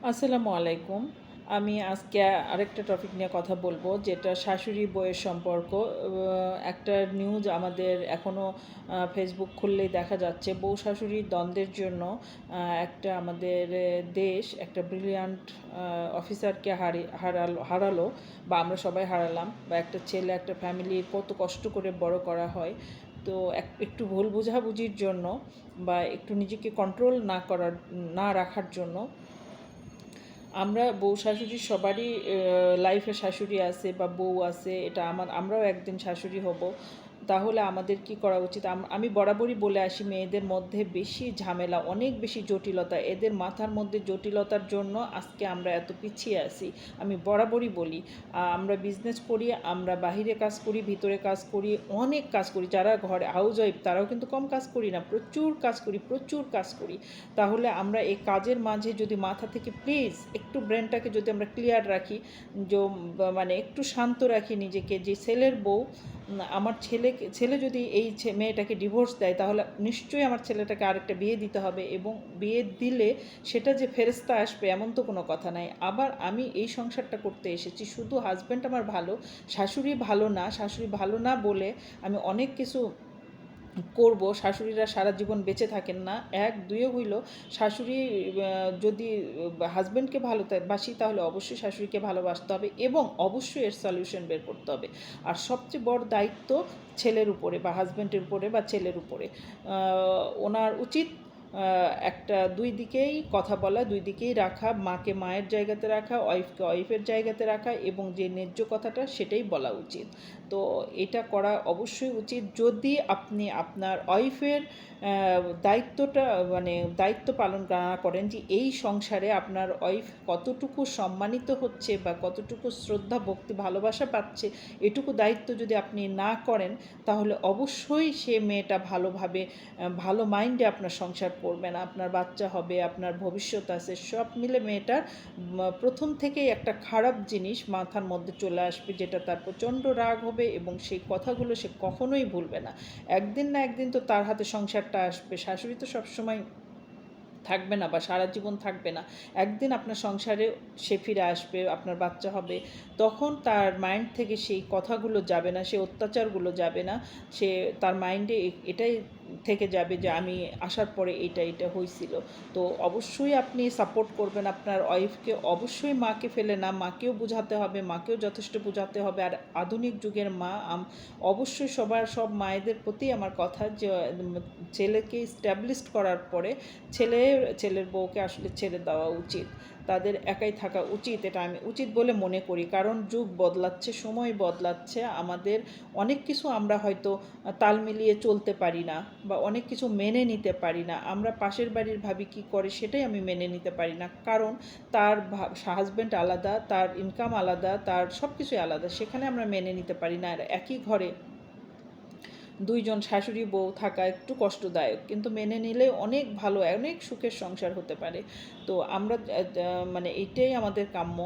আসসালামু আলাইকুম। আমি আজকে আরেকটা টপিক নিয়ে কথা বলবো, যেটা শাশুড়ি বউয়ের সম্পর্ক। একটা নিউজ আমাদের এখনও ফেসবুক খুললেই দেখা যাচ্ছে, বউ শাশুড়ির দ্বন্দ্বের জন্য একটা আমাদের দেশ একটা ব্রিলিয়ান্ট অফিসারকে হারালো, বা আমরা সবাই হারালাম। বা একটা ছেলে, একটা ফ্যামিলির কত কষ্ট করে বড় করা হয়। তো একটু ভুল বোঝাবুঝির জন্য, বা একটু নিজেকে কন্ট্রোল না রাখার জন্য, আমরা বউ শাশুড়ি সবারই লাইফে শাশুড়ি আছে বা বউ আছে। এটা আমরাও একদিন শাশুড়ি হব। তাহলে আমাদের কি করা উচিত? আমি বরাবরই বলে আসি, মেয়েদের মধ্যে বেশি ঝামেলা, অনেক বেশি জটিলতা, এদের মাথার মধ্যে জটিলতার জন্য আজকে আমরা এত পিছিয়ে আছি। আমি বরাবরই বলি, আমরা বিজনেস করি, আমরা বাহিরে কাজ করি, ভিতরে কাজ করি, অনেক কাজ করি। যারা ঘরে হাউস ওয়াইফ তারাও কিন্তু কম কাজ করি না, প্রচুর কাজ করি, প্রচুর কাজ করি। তাহলে আমরা এই কাজের মাঝে যদি মাথা থেকে প্লিজ একটু ব্রেনটাকে যদি আমরা ক্লিয়ার রাখি, যে মানে একটু শান্ত রাখি নিজেকে, যে ছেলের বউ, আমার ছেলে যদি এই মেয়েটাকে ডিভোর্স দেয়, তাহলে নিশ্চয়ই আমার ছেলেটাকে আরেকটা বিয়ে দিতে হবে, এবং বিয়ে দিলে সেটা যে ফেরেস্তা আসবে এমন তো কোনো কথা নাই। আবার আমি এই সংসারটা করতে এসেছি, শুধু হাজব্যান্ড আমার ভালো, শাশুড়ি ভালো না বলে আমি অনেক কিছু করব। শাশুড়িরা সারা জীবন বেঁচে থাকেন না। এক দুয়ে হইল, শাশুড়ি যদি হাজব্যান্ডকে বাসি, তাহলে অবশ্যই শাশুড়িকে ভালোবাসতে হবে, এবং অবশ্যই এর সলিউশন বের করতে হবে। আর সবচেয়ে বড় দায়িত্ব ছেলের উপরে, বা হাজব্যান্ডের উপরে, বা ছেলের উপরে। ওনার উচিত একটা দুই দিকেই কথা বলা, দুই দিকেই রাখা, মাকে মায়ের জায়গাতে রাখা, ওয়াইফকে ওয়াইফের জায়গাতে রাখা, এবং যে ন্যায্য কথাটা সেটাই বলা উচিত। তো এটা করা অবশ্যই উচিত। যদি আপনি আপনার ওয়াইফের দায়িত্বটা, মানে দায়িত্ব পালন না করেন, যে এই সংসারে আপনার ওয়াইফ কতটুকু সম্মানিত হচ্ছে বা কতটুকু শ্রদ্ধা ভক্তি ভালোবাসা পাচ্ছে, এটুকু দায়িত্ব যদি আপনি না করেন, তাহলে অবশ্যই সে মেয়েটা ভালোভাবে ভালো মাইন্ডে আপনার সংসার করবে না। আপনার বাচ্চা হবে, আপনার ভবিষ্যৎ আছে, সব মিলে মেয়েটার প্রথম থেকেই একটা খারাপ জিনিস মাথার মধ্যে চলে আসবে, যেটা তার প্রচণ্ড রাগ হবে, এবং সেই কথাগুলো সে কখনোই ভুলবে না। একদিন না একদিন তো তার হাতে সংসারটা আসবে। শাশুড়ি তো সবসময় থাকবে না, বা সারা জীবন থাকবে না। একদিন আপনার সংসারে সে ফিরে আসবে, আপনার বাচ্চা হবে, তখন তার মাইন্ড থেকে সেই কথাগুলো যাবে না, সেই অত্যাচারগুলো যাবে না। তার মাইন্ডে এটাই থেকে যাবে যে আমি আসার পরে এটা হয়েছিল। তো অবশ্যই আপনি সাপোর্ট করবেন আপনার ওয়াইফকে। অবশ্যই মাকে ফেলে না, মাকেও বোঝাতে হবে, মাকেও যথেষ্ট বোঝাতে হবে। আর আধুনিক যুগের মা, অবশ্যই সব মায়েদের প্রতি আমার কথা, যে ছেলেকে স্ট্যাবলিশড করার পরে ছেলের বউকে আসলে ছেড়ে দেওয়া উচিত, তাদের একাই থাকা উচিত। এটা আমি উচিত বলে মনে করি, কারণ যুগ বদলাচ্ছে, সময় বদলাচ্ছে, আমাদের অনেক কিছু আমরা হয়তো তাল মিলিয়ে চলতে পারি না, বা অনেক কিছু মেনে নিতে পারি না। আমরা পাশের বাড়ির ভাবি কী করে সেটাই আমি মেনে নিতে পারি না, কারণ তার হাজব্যান্ড আলাদা, তার ইনকাম আলাদা, তার সব কিছুই আলাদা, সেখানে আমরা মেনে নিতে পারি না। আর একই ঘরে দুইজন শাশুড়ি বউ থাকা একটু কষ্টদায়ক, কিন্তু মেনে নিলে অনেক ভালো, অনেক সুখের সংসার হতে পারে। তো আমরা মানে এইটাই আমাদের কাম্য।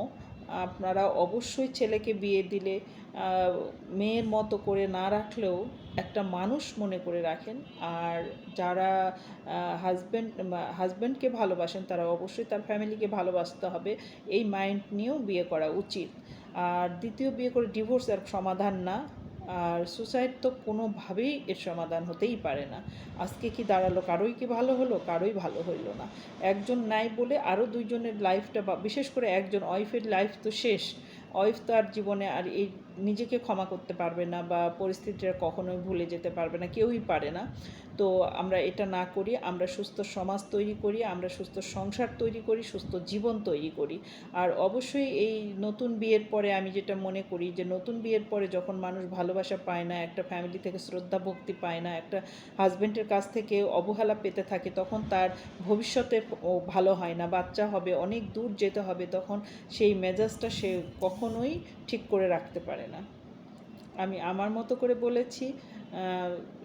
আপনারা অবশ্যই ছেলেকে বিয়ে দিলে মেয়ের মতো করে না রাখলেও একটা মানুষ মনে করে রাখেন। আর যারা হাজব্যান্ডকে ভালোবাসেন, তারা অবশ্যই তার ফ্যামিলিকে ভালোবাসতে হবে, এই মাইন্ড নিয়েও বিয়ে করা উচিত। আর দ্বিতীয় বিয়ে করে ডিভোর্স এর সমাধান না, আর সুসাইড তো কোনোভাবেই এর সমাধান হতেই পারে না। আজকে কি দাঁড়ালো, কারোই কি ভালো হলো? কারোই ভালো হইল না। একজন নাই বলে আরও দুইজনের লাইফটা, বা বিশেষ করে একজন ওয়াইফের লাইফ তো শেষ। ওয়াইফ তো আর জীবনে আর এই নিজেকে ক্ষমা করতে পারবে না, বা পরিস্থিতিটা কখনোই ভুলে যেতে পারবে না, কেউই পারে না। তো আমরা এটা না করি, আমরা সুস্থ সমাজ তৈরি করি, আমরা সুস্থ সংসার তৈরি করি, সুস্থ জীবন তৈরি করি। আর অবশ্যই এই নতুন বিয়ের পরে আমি যেটা মনে করি, যে নতুন বিয়ের পরে যখন মানুষ ভালোবাসা পায় না, একটা ফ্যামিলি থেকে শ্রদ্ধা ভক্তি পায় না, একটা হাজব্যান্ডের কাছ থেকে অবহেলা পেতে থাকে, তখন তার ভবিষ্যতে ভালো হয় না। বাচ্চা হবে, অনেক দূর যেতে হবে, তখন সেই মেজাজটা সে কখনোই ঠিক করে রাখতে পারে না। আমি আমার মতো করে বলেছি।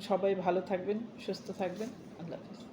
সবাই ভালো থাকবেন, সুস্থ থাকবেন। আল্লাহ হাফিজ।